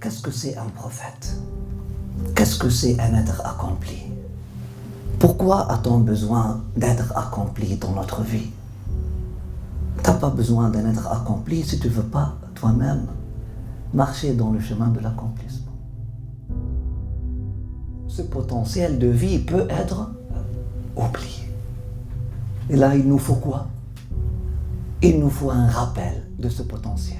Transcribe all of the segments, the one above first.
qu'est-ce que c'est un prophète? Qu'est-ce que c'est un être accompli? Pourquoi a-t-on besoin d'être accompli dans notre vie? Tu n'as pas besoin d'un être accompli si tu ne veux pas toi-même marcher dans le chemin de l'accomplissement. Ce potentiel de vie peut être oublié. Et là, il nous faut quoi? Il nous faut un rappel de ce potentiel.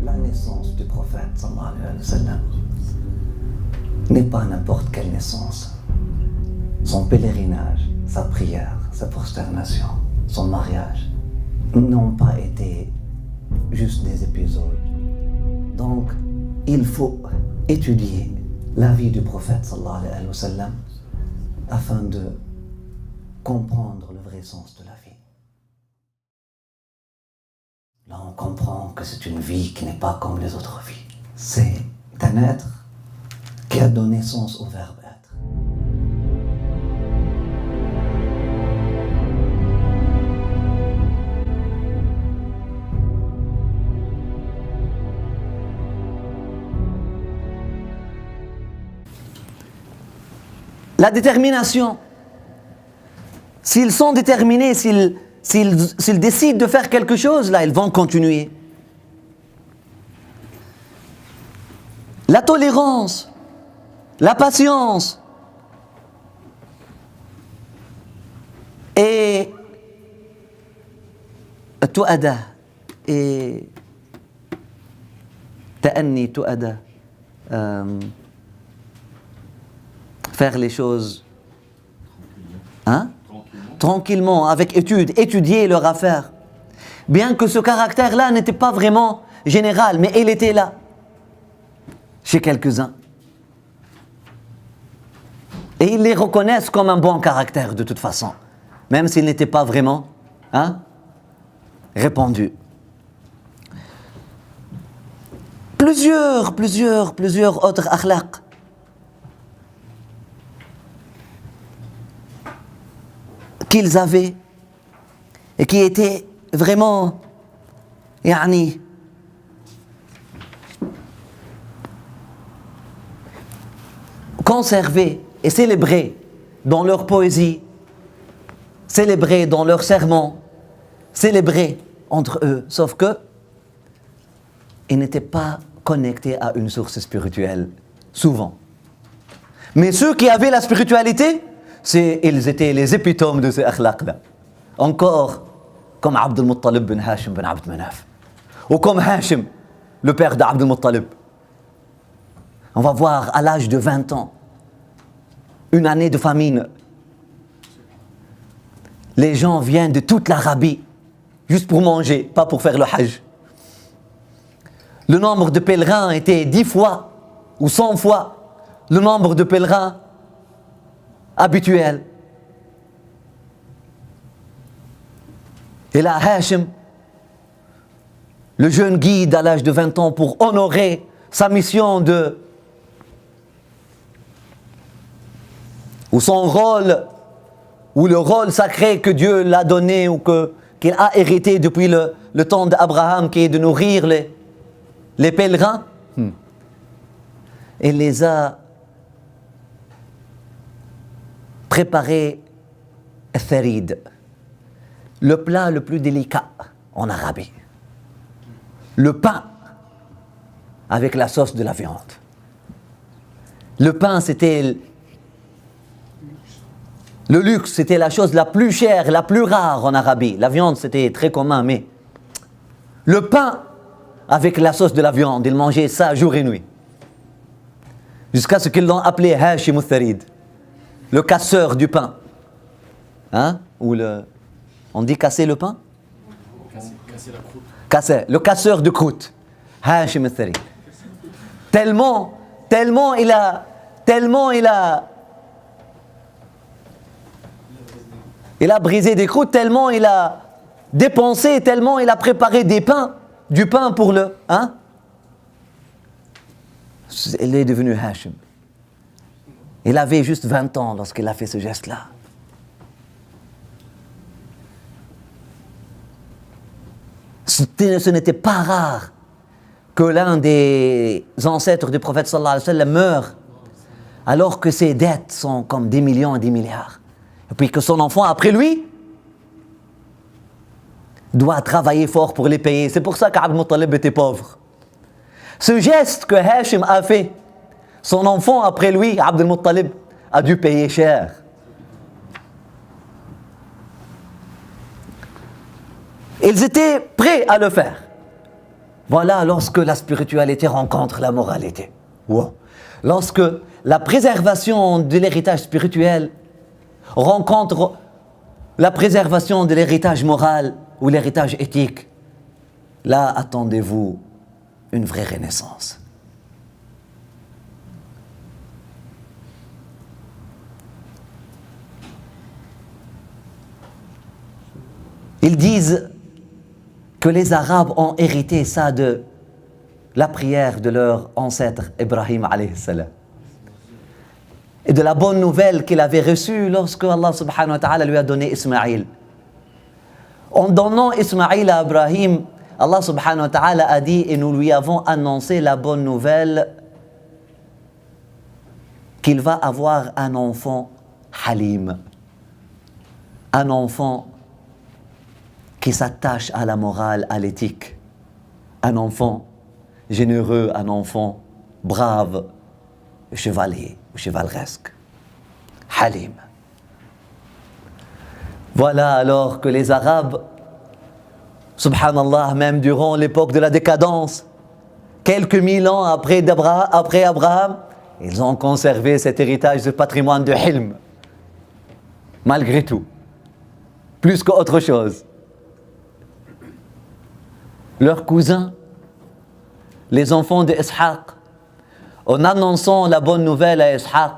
La naissance du prophète, sallallahu alayhi wa sallam, n'est pas n'importe quelle naissance. Son pèlerinage, sa prière, sa prosternation, son mariage n'ont pas été juste des épisodes. Donc, il faut étudier la vie du prophète sallallahu alayhi wa sallam afin de comprendre le vrai sens de la vie. Là, on comprend que c'est une vie qui n'est pas comme les autres vies. C'est un être qui a donné sens au verbe être. La détermination. S'ils sont déterminés, s'ils décident de faire quelque chose, là, ils vont continuer. La tolérance, la patience et tu'ada et ta'anni tu'ada. Faire les choses tranquillement, avec étudier leur affaire. Bien que ce caractère-là n'était pas vraiment général, mais il était là, chez quelques-uns. Et ils les reconnaissent comme un bon caractère de toute façon, même s'il n'était pas vraiment répandu. Plusieurs autres akhlaq qu'ils avaient et qui étaient vraiment conservés et célébrés dans leur poésie, célébrés dans leurs sermons, célébrés entre eux, sauf que ils n'étaient pas connectés à une source spirituelle, souvent. Mais ceux qui avaient la spiritualité, ils étaient les épitomes de ces akhlaq-là. Encore comme Abd al-Muttalib bin Hashim bin Abd Manaf. Ou comme Hashim, le père d'Abd al-Muttalib. On va voir à l'âge de 20 ans, une année de famine. Les gens viennent de toute l'Arabie, juste pour manger, pas pour faire le hajj. Le nombre de pèlerins était 10 fois ou 100 fois le nombre de pèlerins habituel. Et là, Hashim, le jeune guide à l'âge de 20 ans pour honorer sa mission ou son rôle, ou le rôle sacré que Dieu l'a donné ou qu'il a hérité depuis le temps d'Abraham, qui est de nourrir les pèlerins. Il les a préparer farid, le plat le plus délicat en Arabie. Le pain avec la sauce de la viande. Le pain, c'était le luxe, c'était la chose la plus chère, la plus rare en Arabie. La viande, c'était très commun, mais le pain avec la sauce de la viande, ils mangeaient ça jour et nuit. Jusqu'à ce qu'ils l'ont appelé Hashim al-Tharid, le casseur du pain. On dit casser le pain? Casser la croûte. Le casseur de croûte. Hashim al-Tharid. Tellement il a brisé des croûtes, tellement il a dépensé, tellement il a préparé du pain pour il est devenu Hashim. Il avait juste 20 ans lorsqu'il a fait ce geste-là. Ce n'était pas rare que l'un des ancêtres du prophète sallallahu alayhi wa sallam meure alors que ses dettes sont comme des millions et des milliards. Et puis que son enfant après lui doit travailler fort pour les payer. C'est pour ça qu'Abd al-Muttalib était pauvre. Ce geste que Hashim a fait, son enfant après lui, Abd al-Muttalib, a dû payer cher. Ils étaient prêts à le faire. Voilà lorsque la spiritualité rencontre la moralité. Wow. Lorsque la préservation de l'héritage spirituel rencontre la préservation de l'héritage moral ou l'héritage éthique, là attendez-vous une vraie renaissance. Ils disent que les Arabes ont hérité ça de la prière de leur ancêtre Ibrahim alayhi salam et de la bonne nouvelle qu'il avait reçue lorsque Allah subhanahu wa ta'ala lui a donné Ismaïl. En donnant Ismaïl à Ibrahim, Allah subhanahu wa ta'ala a dit et nous lui avons annoncé la bonne nouvelle qu'il va avoir un enfant halim, un enfant qui s'attache à la morale, à l'éthique, un enfant généreux, un enfant brave, chevalier ou chevaleresque, halim. Voilà alors que les Arabes, subhanallah, même durant l'époque de la décadence, quelques mille ans après Abraham, ils ont conservé cet héritage, ce patrimoine de hilm, malgré tout, plus qu'autre chose. Leurs cousins, les enfants de Ishaq, en annonçant la bonne nouvelle à Ishaq,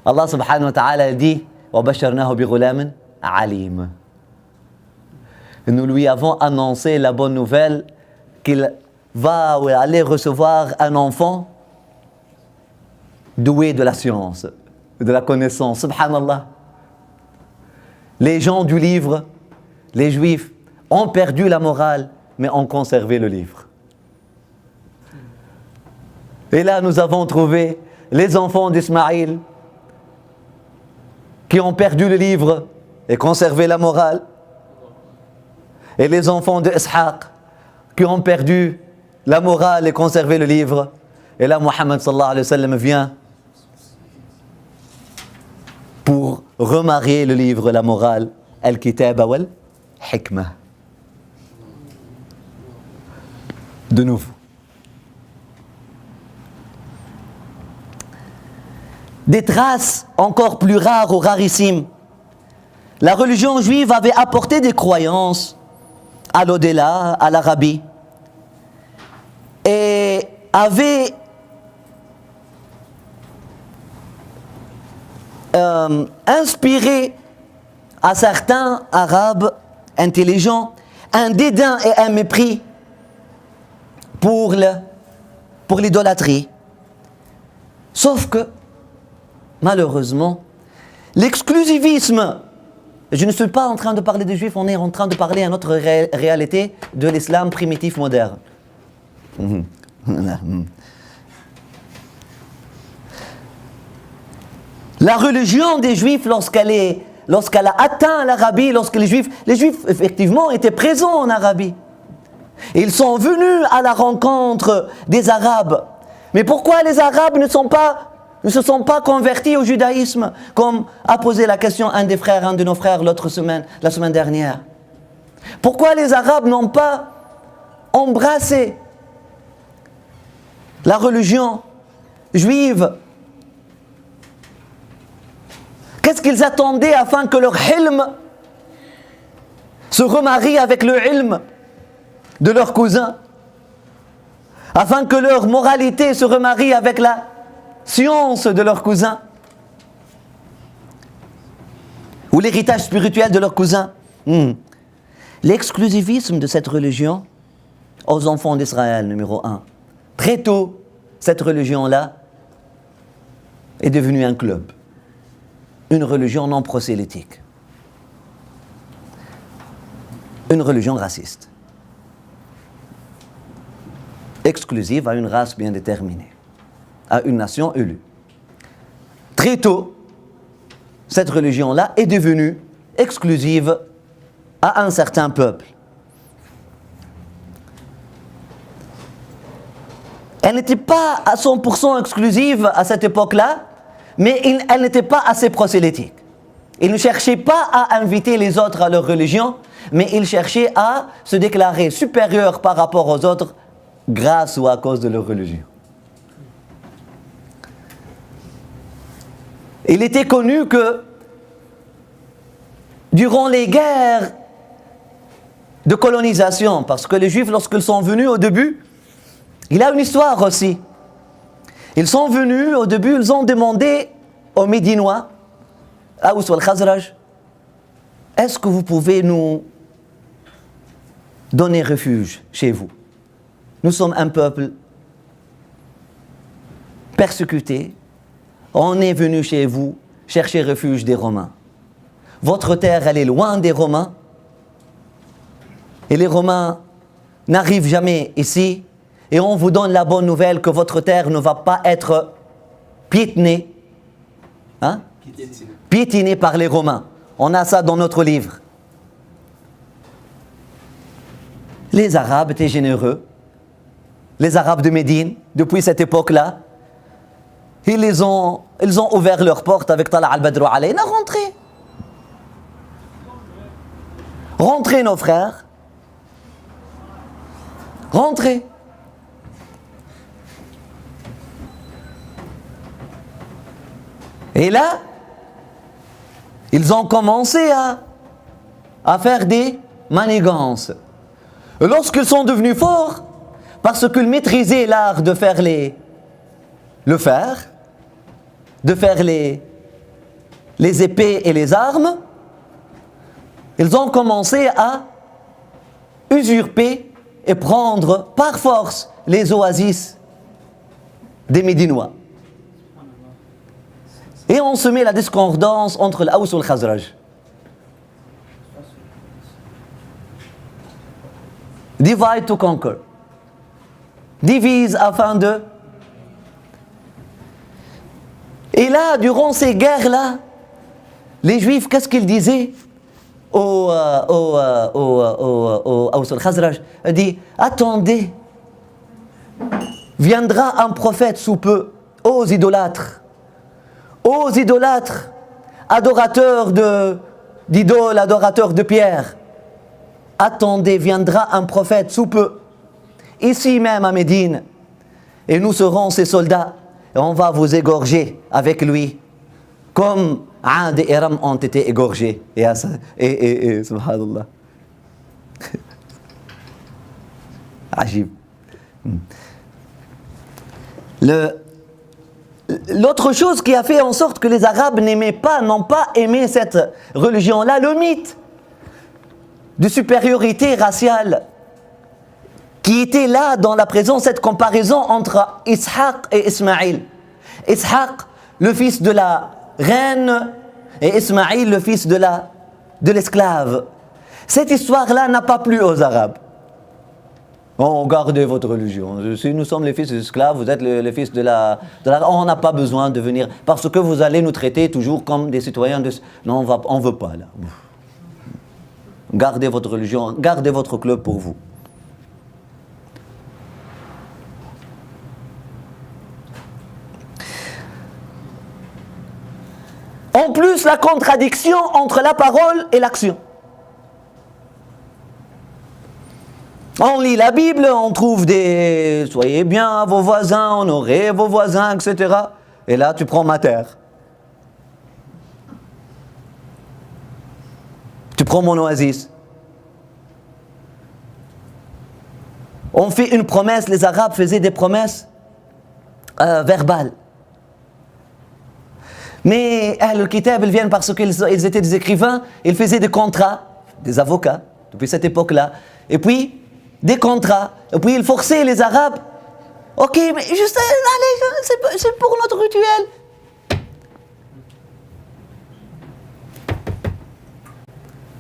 Allah subhanahu wa ta'ala dit وَبَشَّرْنَاهُ بِغُلَامٍ عَلِيمٍ. Nous lui avons annoncé la bonne nouvelle qu'il va aller recevoir un enfant doué de la science, de la connaissance. Subhanallah. Les gens du livre, les juifs, ont perdu la morale, mais ont conservé le livre. Et là, nous avons trouvé les enfants d'Ismaïl qui ont perdu le livre et conservé la morale, et les enfants d'Ishaq qui ont perdu la morale et conservé le livre. Et là, Muhammad sallallahu alayhi wa sallam vient pour remarier le livre, la morale, al-kitaba wal-hikmah. De nouveau. Des traces encore plus rares ou rarissimes. La religion juive avait apporté des croyances à l'au-delà, à l'Arabie, et avait inspiré à certains Arabes intelligents un dédain et un mépris pour l'idolâtrie. Sauf que, malheureusement, l'exclusivisme, je ne suis pas en train de parler des Juifs, on est en train de parler à notre réalité de l'islam primitif moderne. La religion des Juifs, lorsqu'elle a atteint l'Arabie, lorsque les Juifs effectivement étaient présents en Arabie. Ils sont venus à la rencontre des Arabes. Mais pourquoi les Arabes ne se sont pas convertis au judaïsme, comme a posé la question un de nos frères la semaine dernière? Pourquoi les Arabes n'ont pas embrassé la religion juive? Qu'est-ce qu'ils attendaient afin que leur hilm se remarie avec le ilm de leurs cousins, afin que leur moralité se remarie avec la science de leurs cousins, ou l'héritage spirituel de leurs cousins? L'exclusivisme de cette religion aux enfants d'Israël, numéro 1. Très tôt, cette religion-là est devenue un club, une religion non prosélytique, une religion raciste. exclusive à une race bien déterminée, à une nation élue. Très tôt, cette religion-là est devenue exclusive à un certain peuple. Elle n'était pas à 100% exclusive à cette époque-là, mais elle n'était pas assez prosélytique. Ils ne cherchaient pas à inviter les autres à leur religion, mais ils cherchaient à se déclarer supérieurs par rapport aux autres grâce ou à cause de leur religion. Il était connu que durant les guerres de colonisation, parce que les Juifs, lorsqu'ils sont venus au début, il y a une histoire aussi. Ils sont venus, au début, ils ont demandé aux Médinois, Aous al-Khazraj, est-ce que vous pouvez nous donner refuge chez vous? Nous sommes un peuple persécuté. On est venu chez vous chercher refuge des Romains. Votre terre, elle est loin des Romains. Et les Romains n'arrivent jamais ici. Et on vous donne la bonne nouvelle que votre terre ne va pas être piétinée. Hein? Piétinée par les Romains. On a ça dans notre livre. Les Arabes étaient généreux. Les Arabes de Médine, depuis cette époque-là, ils ont ouvert leurs portes avec Tala al-Badru alayna, rentrez. Rentrez nos frères. Rentrez. Et là, ils ont commencé à faire des manigances. Et lorsqu'ils sont devenus forts, parce qu'ils maîtrisaient l'art de faire le fer, de faire les épées et les armes, ils ont commencé à usurper et prendre par force les oasis des Médinois. Et on se met la discordance entre l'Aous et le Khazraj. Divide to conquer. Divise afin de... Et là, durant ces guerres-là, les Juifs, qu'est-ce qu'ils disaient au Aous et le Khazraj? Ils disent, attendez, viendra un prophète sous peu, aux idolâtres, adorateurs d'idoles, adorateurs de pierre. Attendez, viendra un prophète sous peu, ici même à Médine, et nous serons ses soldats, et on va vous égorger avec lui, comme Ad et Iram ont été égorgés. Et subhanallah. Ajib. L'autre chose qui a fait en sorte que les Arabes n'ont pas aimé cette religion-là, le mythe de supériorité raciale qui était là dans la présence, cette comparaison entre Ishaq et Ismaïl. Ishaq, le fils de la reine, et Ismaïl, le fils de l'esclave. Cette histoire-là n'a pas plu aux Arabes. Oh, gardez votre religion. Si nous sommes les fils des esclaves, vous êtes les fils de la... On n'a pas besoin de venir, parce que vous allez nous traiter toujours comme des citoyens de... Non, on ne veut pas là. Gardez votre religion, gardez votre club pour vous. En plus, la contradiction entre la parole et l'action. On lit la Bible, on trouve des « soyez bien à vos voisins, honorez vos voisins, etc. » Et là, tu prends ma terre. Tu prends mon oasis. On fait une promesse, les Arabes faisaient des promesses verbales. Mais le Kitab, ils viennent parce qu'ils étaient des écrivains, ils faisaient des contrats, des avocats, depuis cette époque-là. Et puis, des contrats. Et puis, ils forçaient les Arabes. Ok, mais juste, allez, c'est pour notre rituel.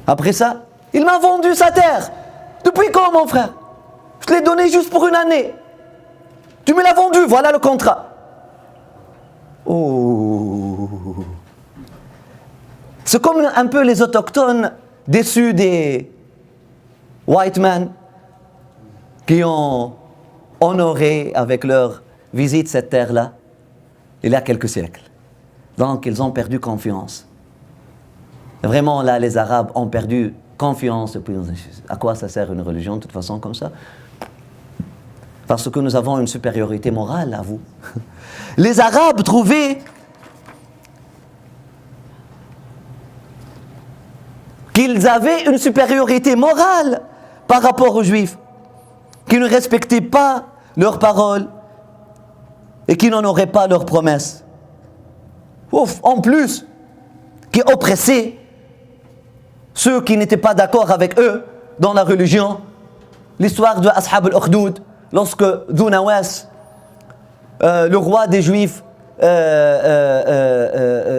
Après ça, il m'a vendu sa terre. Depuis quand, mon frère? Je te l'ai donné juste pour une année. Tu me l'as vendu, voilà le contrat. Oh. C'est comme un peu les autochtones déçus des white men qui ont honoré avec leur visite cette terre-là il y a quelques siècles. Donc ils ont perdu confiance. Vraiment là, les Arabes ont perdu confiance. À quoi ça sert une religion de toute façon comme ça? Parce que nous avons une supériorité morale à vous. Les Arabes trouvaient qu'ils avaient une supériorité morale par rapport aux Juifs, qui ne respectaient pas leurs paroles et qui n'honoraient pas leurs promesses. Ouf, en plus, qui oppressaient ceux qui n'étaient pas d'accord avec eux dans la religion. L'histoire de Ashab al-Ukhdud, lorsque Dhu Nawas, le roi des Juifs,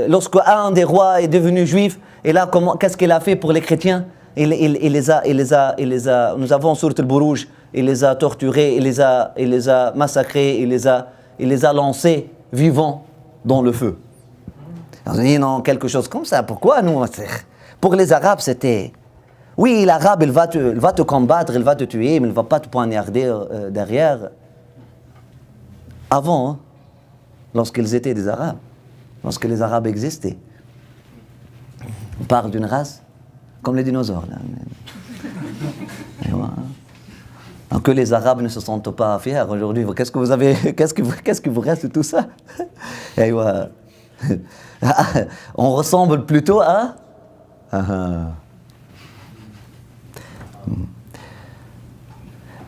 lorsque un des rois est devenu juif, et là, qu'est-ce qu'il a fait pour les chrétiens? Il les a, nous avons sur le Bourouj, il les a torturés, il les a massacrés, il les a lancés vivants dans le feu. On dit non, quelque chose comme ça. Pourquoi nous? Pour les Arabes, c'était... Oui, l'Arabe, il va te combattre, il va te tuer, mais il ne va pas te poignarder derrière. Avant, hein, lorsqu'ils étaient des Arabes, lorsque les Arabes existaient. On parle d'une race comme les dinosaures. Là. Et voilà. Donc que les Arabes ne se sentent pas fiers aujourd'hui. Qu'est-ce que vous avez? Qu'est-ce qui vous reste de tout ça? Et voilà. On ressemble plutôt à...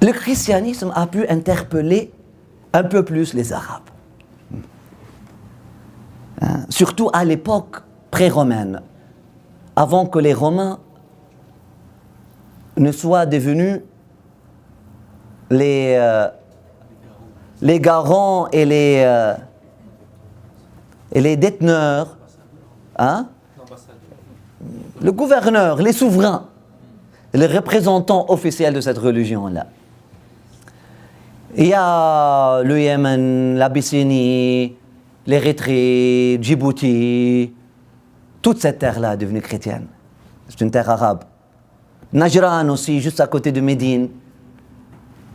Le christianisme a pu interpeller un peu plus les Arabes. Surtout à l'époque pré-romaine, avant que les Romains ne soient devenus les garants et les déteneurs, hein? Le gouverneur, les souverains, les représentants officiels de cette religion-là. Il y a le Yémen, l'Abyssinie, l'Érythrée, Djibouti, toute cette terre-là est devenue chrétienne. C'est une terre arabe. Najran aussi, juste à côté de Médine.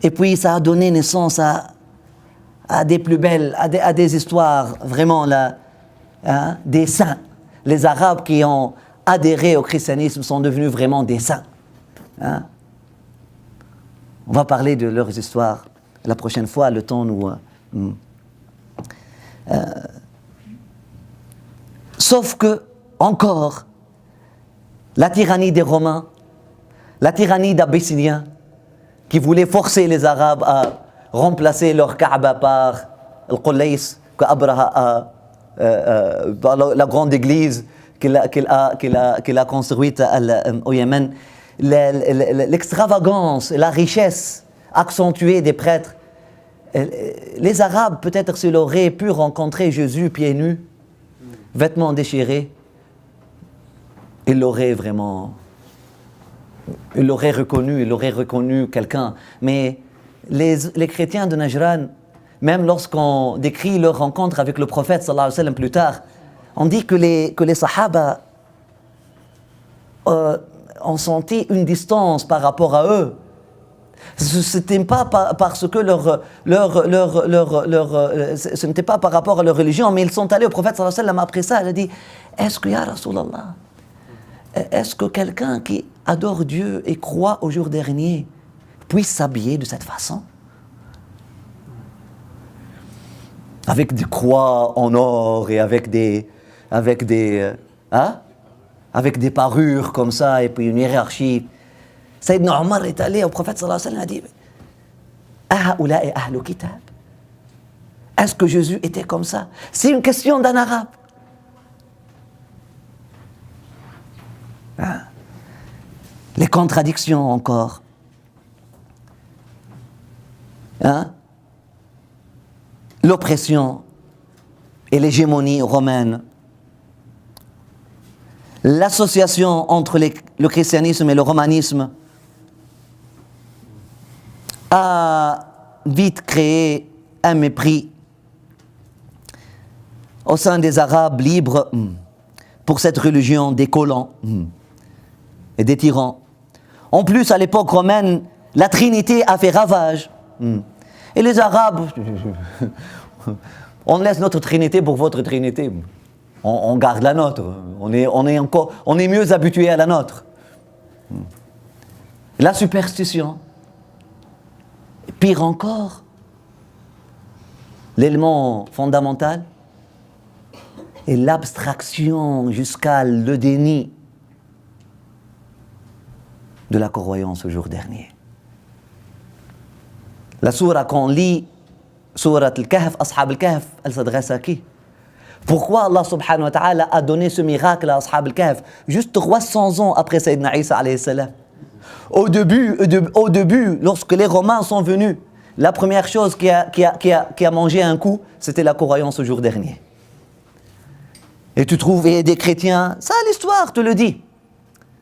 Et puis ça a donné naissance à des plus belles, à des histoires vraiment là, hein, des saints. Les Arabes qui ont adhéré au christianisme sont devenus vraiment des saints. Hein? On va parler de leurs histoires la prochaine fois, le temps nous... Sauf que, encore, la tyrannie des Romains, la tyrannie d'Abyssiniens, qui voulaient forcer les Arabes à remplacer leur Kaaba par Al-Qulays, qu'Abraha la grande église qu'il a construite au Yémen, l'extravagance, la richesse accentuée des prêtres. Les Arabes, peut-être s'ils auraient pu rencontrer Jésus pieds nus, vêtements déchirés, ils l'auraient vraiment... Ils l'auraient reconnu quelqu'un. Mais les chrétiens de Najran, même lorsqu'on décrit leur rencontre avec le prophète sallallahu alayhi wa sallam plus tard, on dit que les Sahaba ont senti une distance par rapport à eux. Ce n'était pas parce que ce n'était pas par rapport à leur religion, mais ils sont allés au prophète sallallahu alayhi wa sallam après ça. Il a dit: est-ce que, ya Rasulallah, est-ce que quelqu'un qui adore Dieu et croit au jour dernier puisse s'habiller de cette façon? Avec des croix en or et avec des parures comme ça et puis une hiérarchie. Sayyidina Omar est allé au prophète sallallahu alayhi wa sallam et a dit: Aha'ula'i ahlu kitab. Est-ce que Jésus était comme ça? C'est une question d'un arabe. Hein? Les contradictions encore. Hein? L'oppression et l'hégémonie romaine. L'association entre le christianisme et le romanisme a vite créé un mépris au sein des Arabes libres pour cette religion des colons et des tyrans. En plus, à l'époque romaine, la Trinité a fait ravage. Et les Arabes, on laisse notre Trinité pour votre Trinité. On garde la nôtre. On est mieux habitué à la nôtre. La superstition. Pire encore, l'élément fondamental est l'abstraction jusqu'à le déni de la croyance au jour dernier. La sourate qu'on lit, sourate al-Kahf, Ashab al-Kahf, elle s'adresse à qui? Pourquoi Allah subhanahu wa ta'ala a donné ce miracle à Ashab al-Kahf juste 300 ans après Sayyidina Isa alayhi salam? Au début, lorsque les Romains sont venus, la première chose qui a mangé un coup, c'était la croyance au jour dernier. Et tu trouves des chrétiens, ça l'histoire te le dit.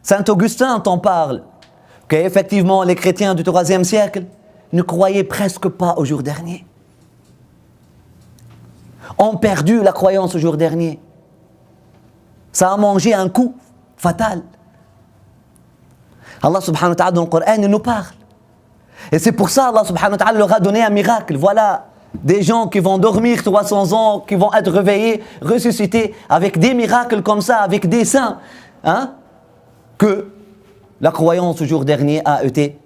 Saint Augustin t'en parle, qu'effectivement les chrétiens du IIIe siècle ne croyaient presque pas au jour dernier. Ont perdu la croyance au jour dernier. Ça a mangé un coup fatal. Allah subhanahu wa ta'ala dans le Coran, il nous parle. Et c'est pour ça Allah subhanahu wa ta'ala leur a donné un miracle. Voilà des gens qui vont dormir 300 ans, qui vont être réveillés, ressuscités, avec des miracles comme ça, avec des saints. Que la croyance au jour dernier a été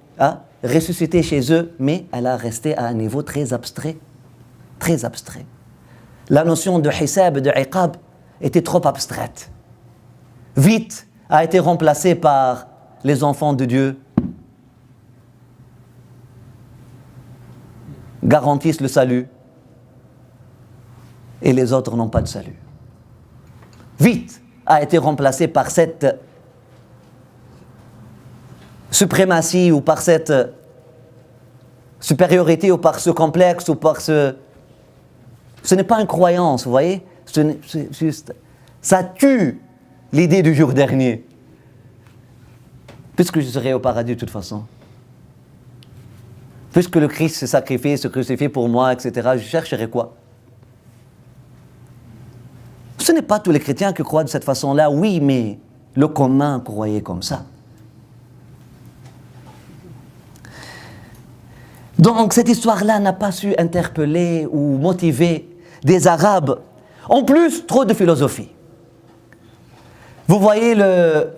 ressuscitée chez eux, mais elle a resté à un niveau très abstrait. Très abstrait. La notion de hisab et de iqab était trop abstraite. Vite a été remplacée par les enfants de Dieu garantissent le salut et les autres n'ont pas de salut. Vite a été remplacée par cette suprématie ou par cette supériorité ou par ce complexe ou par ce... Ce n'est pas une croyance, vous voyez? C'est juste... Ça tue l'idée du jour dernier. Puisque je serai au paradis de toute façon. Puisque le Christ s'est sacrifié, se crucifié pour moi, etc., je chercherai quoi? Ce n'est pas tous les chrétiens qui croient de cette façon-là, oui, mais le commun croyait comme ça. Donc cette histoire-là n'a pas su interpeller ou motiver des Arabes. En plus, trop de philosophie. Vous voyez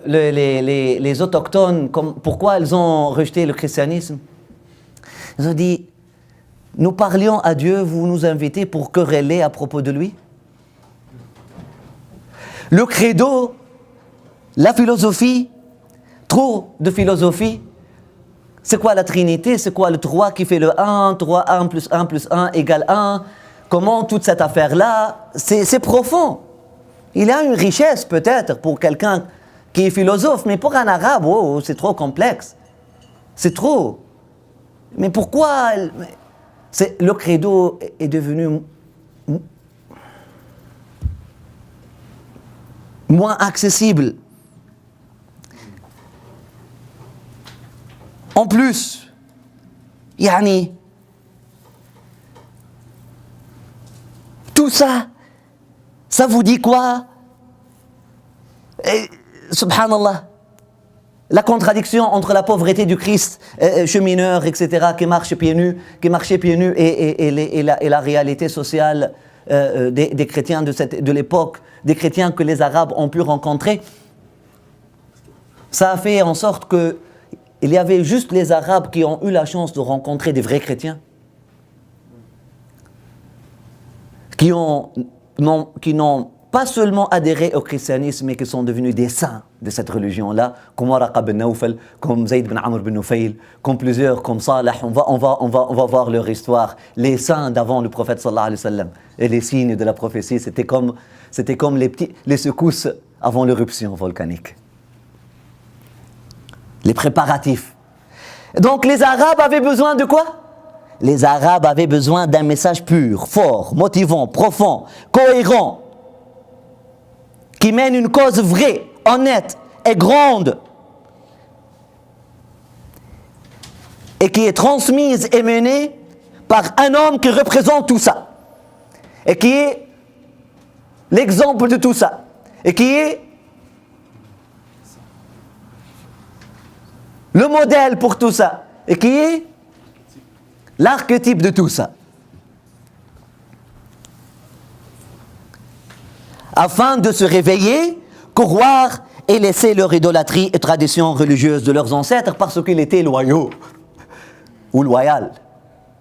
les autochtones, pourquoi ils ont rejeté le christianisme? Ils ont dit, nous parlions à Dieu, vous nous invitez pour quereller à propos de lui. Le credo, la philosophie, trop de philosophie. C'est quoi la Trinité? C'est quoi le 3 qui fait le 1? 3, 1 plus 1 plus 1 égale 1. Comment toute cette affaire-là? C'est profond. Il a une richesse peut-être pour quelqu'un qui est philosophe, mais pour un arabe, c'est trop complexe. C'est trop. Mais pourquoi le credo est devenu moins accessible? En plus, tout ça, ça vous dit quoi? Subhanallah. La contradiction entre la pauvreté du Christ, chemineur, etc., qui marchait pieds nus et la réalité sociale des chrétiens de l'époque, des chrétiens que les Arabes ont pu rencontrer, ça a fait en sorte que il y avait juste les Arabes qui ont eu la chance de rencontrer des vrais chrétiens, qui n'ont pas seulement adhéré au christianisme, mais qui sont devenus des saints de cette religion-là, comme Waraqa ben Nawfal, comme Zayd ben Amr ben Nufayl, comme plusieurs, comme Salah. On va voir leur histoire. Les saints d'avant le prophète sallallahu alayhi wa sallam et les signes de la prophétie, c'était comme les secousses avant l'éruption volcanique. Les préparatifs. Donc les Arabes avaient besoin de quoi? Les Arabes avaient besoin d'un message pur, fort, motivant, profond, cohérent, qui mène une cause vraie, honnête et grande, et qui est transmise et menée par un homme qui représente tout ça, et qui est l'exemple de tout ça, et qui est le modèle pour tout ça, et qui est l'archétype de tout ça. Afin de se réveiller, croire et laisser leur idolâtrie et traditions religieuses de leurs ancêtres parce qu'ils étaient loyaux. Ou loyal.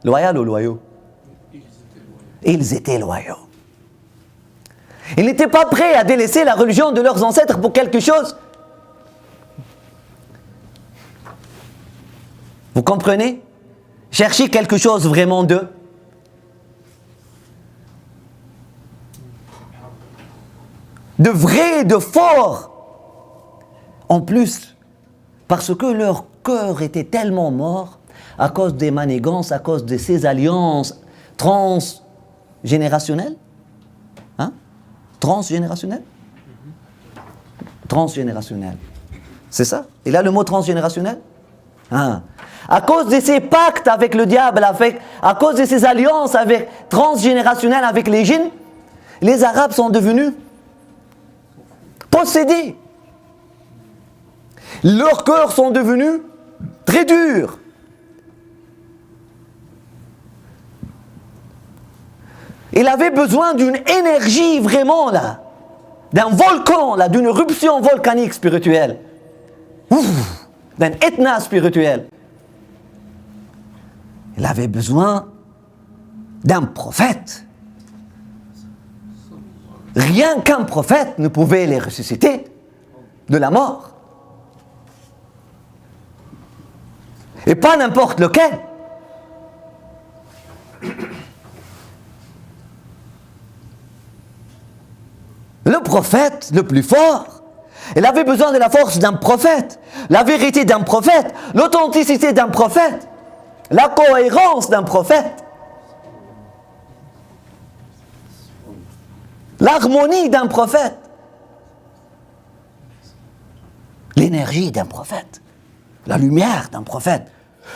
Loyal ou loyaux? Ils étaient loyaux. Ils n'étaient pas prêts à délaisser la religion de leurs ancêtres pour quelque chose. Vous comprenez? Cherchez quelque chose vraiment de vrai, de fort. En plus, parce que leur cœur était tellement mort à cause des manigances, à cause de ces alliances transgénérationnelles. Hein? Transgénérationnelles? Transgénérationnelles. C'est ça? Il a le mot transgénérationnel? Hein? À cause de ces pactes avec le diable, à cause de ces alliances transgénérationnelles avec les djinns, les Arabes sont devenus possédés. Leurs cœurs sont devenus très durs. Il avait besoin d'une énergie vraiment là, d'un volcan là, d'une éruption volcanique spirituelle, d'un etna spirituel. Il avait besoin d'un prophète. Rien qu'un prophète ne pouvait les ressusciter de la mort. Et pas n'importe lequel. Le prophète le plus fort. Il avait besoin de la force d'un prophète, la vérité d'un prophète, l'authenticité d'un prophète, la cohérence d'un prophète, l'harmonie d'un prophète, l'énergie d'un prophète, la lumière d'un prophète,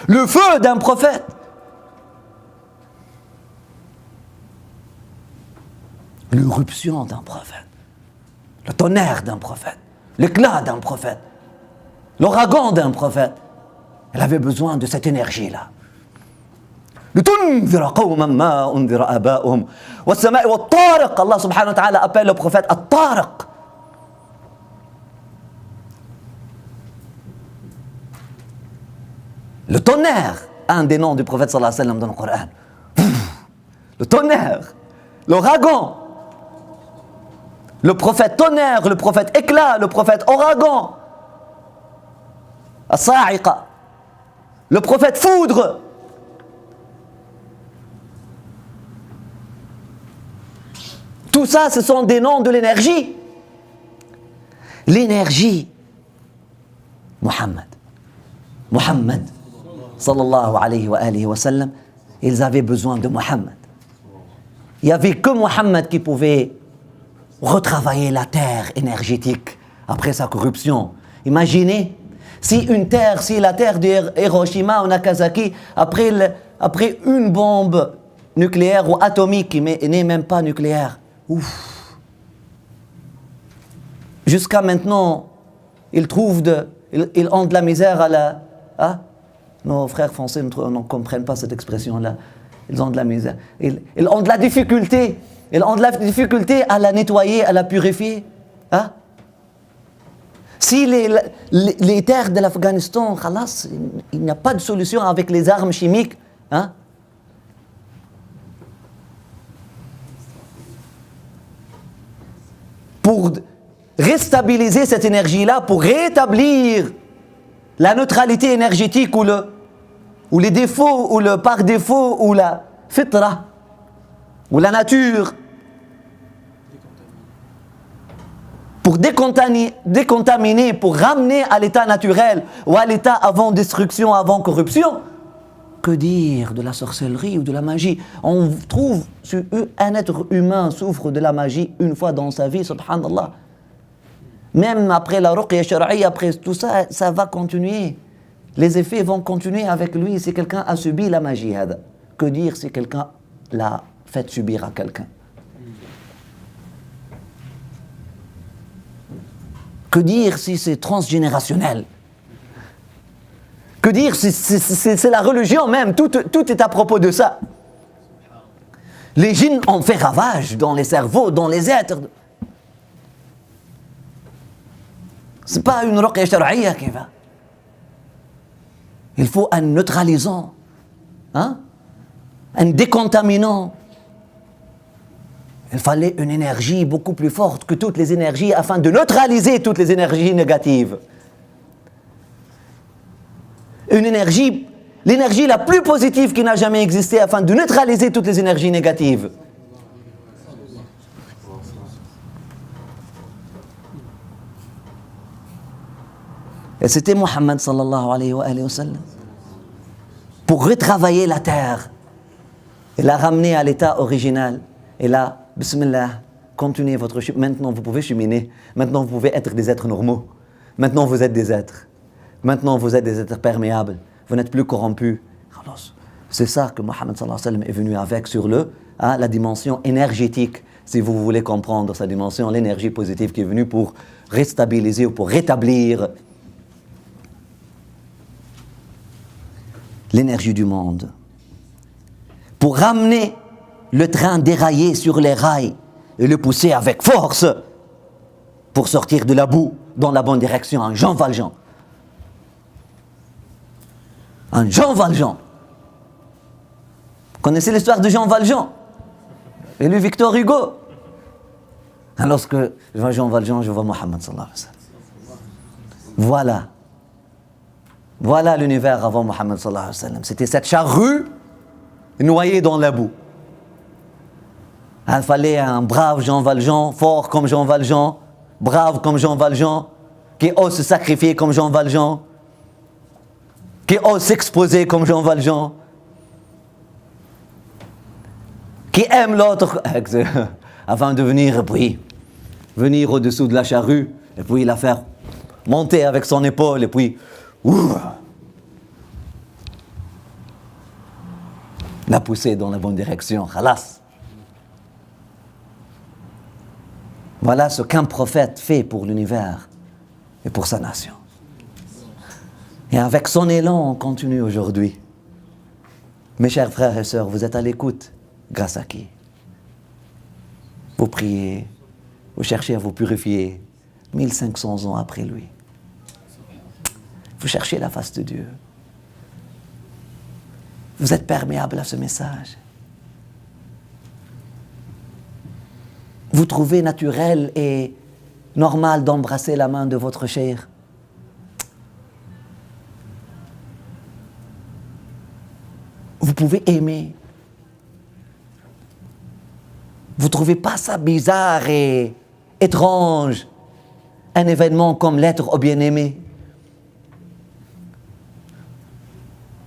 le feu d'un prophète. L'éruption d'un prophète, le tonnerre d'un prophète, l'éclat d'un prophète, l'ouragan d'un prophète. Elle avait besoin de cette énergie-là. لتنذر قوما ما أنذر آباؤهم والسماء والطارق. Allah subhanahu wa ta'ala appelle le prophète At-Tariq. Le tonnerre, un des noms du prophète sallallahu alayhi wa sallam dans le Coran. Le tonnerre, l'ouragan. Le prophète tonnerre, le prophète éclat, le prophète ouragan. As-Sa'iqa. Le prophète foudre. Tout ça, ce sont des noms de l'énergie. L'énergie. Muhammad, sallallahu alayhi wa sallam, ils avaient besoin de Muhammad. Il n'y avait que Muhammad qui pouvait retravailler la terre énergétique après sa corruption. Imaginez, si la terre de Hiroshima ou Nagasaki, après une bombe nucléaire ou atomique, mais n'est même pas nucléaire, jusqu'à maintenant, ils ont de la misère à la... Hein? Nos frères français ne comprennent pas cette expression-là. Ils ont de la misère. Ils ont de la difficulté. Ils ont de la difficulté à la nettoyer, à la purifier. Hein? Si les terres de l'Afghanistan, khalas, il n'y a pas de solution avec les armes chimiques. Hein? Pour restabiliser cette énergie-là, pour rétablir la neutralité énergétique ou les défauts, ou le par défaut, ou la fitra, ou la nature, pour décontaminer, pour ramener à l'état naturel, ou à l'état avant destruction, avant corruption. Que dire de la sorcellerie ou de la magie? On trouve un être humain souffre de la magie une fois dans sa vie, subhanallah. Même après la ruqya shar'i, après tout ça, ça va continuer. Les effets vont continuer avec lui si quelqu'un a subi la magie. Que dire si quelqu'un l'a fait subir à quelqu'un? Que dire si c'est transgénérationnel? Que dire si c'est la religion même? Tout est à propos de ça. Les djinns ont fait ravage dans les cerveaux, dans les êtres. Ce n'est pas une ruqya shar'iyya qui va. Il faut un neutralisant, un décontaminant. Il fallait une énergie beaucoup plus forte que toutes les énergies afin de neutraliser toutes les énergies négatives. Une énergie, l'énergie la plus positive qui n'a jamais existé afin de neutraliser toutes les énergies négatives. Et c'était Muhammad sallallahu alayhi wa sallam. Pour retravailler la terre et la ramener à l'état original. Et là, bismillah, continuez votre chemin. Maintenant vous pouvez cheminer. Maintenant vous pouvez être des êtres normaux. Maintenant vous êtes des êtres. Maintenant vous êtes des êtres perméables. Vous n'êtes plus corrompus. C'est ça que Muhammad sallallahu alayhi wa sallam est venu avec sur la dimension énergétique. Si vous voulez comprendre sa dimension, l'énergie positive qui est venue pour restabiliser ou pour rétablir l'énergie du monde. Pour ramener le train déraillé sur les rails et le pousser avec force pour sortir de la boue dans la bonne direction. Un Jean Valjean. Un Jean Valjean. Vous connaissez l'histoire de Jean Valjean? Et lui, Victor Hugo. Lorsque je vois Jean Valjean, je vois Muhammad sallallahu alayhi wa sallam. Voilà l'univers avant Muhammad sallallahu alayhi wa sallam. C'était cette charrue noyée dans la boue. Il fallait un brave Jean Valjean, fort comme Jean Valjean, brave comme Jean Valjean, qui ose se sacrifier comme Jean Valjean, qui ose s'exposer comme Jean Valjean, qui aime l'autre, afin de venir au-dessous de la charrue, et puis la faire monter avec son épaule, et puis la pousser dans la bonne direction. Khalas. Voilà ce qu'un prophète fait pour l'univers et pour sa nation. Et avec son élan, on continue aujourd'hui. Mes chers frères et sœurs, vous êtes à l'écoute. Grâce à qui? Vous priez, vous cherchez à vous purifier 1500 ans après lui. Vous cherchez la face de Dieu. Vous êtes perméable à ce message. Vous trouvez naturel et normal d'embrasser la main de votre cher. Vous pouvez aimer. Vous ne trouvez pas ça bizarre et étrange, un événement comme l'être au bien-aimé?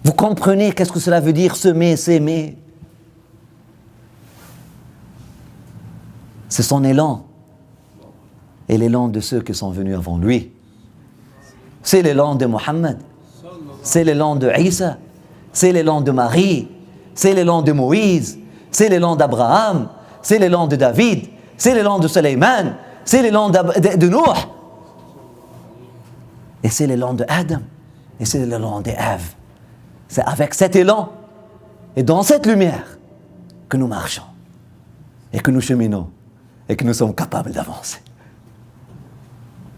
Vous comprenez qu'est-ce que cela veut dire semer, s'aimer? C'est son élan et l'élan de ceux qui sont venus avant lui. C'est l'élan de Mohammed, c'est l'élan de Isa, c'est l'élan de Marie, c'est l'élan de Moïse, c'est l'élan d'Abraham, c'est l'élan de David, c'est l'élan de Sulayman, c'est l'élan de Nuh, et c'est l'élan de Adam, et c'est l'élan d'Ève. C'est avec cet élan et dans cette lumière que nous marchons et que nous cheminons et que nous sommes capables d'avancer.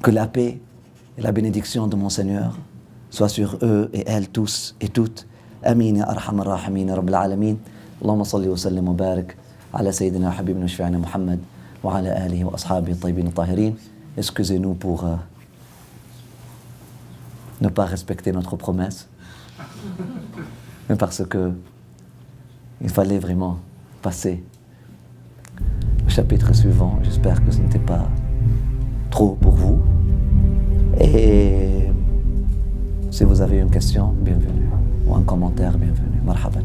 Que la paix et la bénédiction de mon Seigneur soient sur eux et elles tous et toutes. Amin ya arhamar rahimin ya rabbil alamin. Allahumma salli wa sallim wa barik ala sayyidina habibina shafi'ina Muhammad wa ala alihi wa ashabihi at-tayyibin at-tahirin. Excusez-nous pour ne pas respecter notre promesse. Mais parce que il fallait vraiment passer au chapitre suivant. J'espère que ce n'était pas trop pour vous. Et si vous avez une question, bienvenue. Ou un commentaire, bienvenue. Marhaban.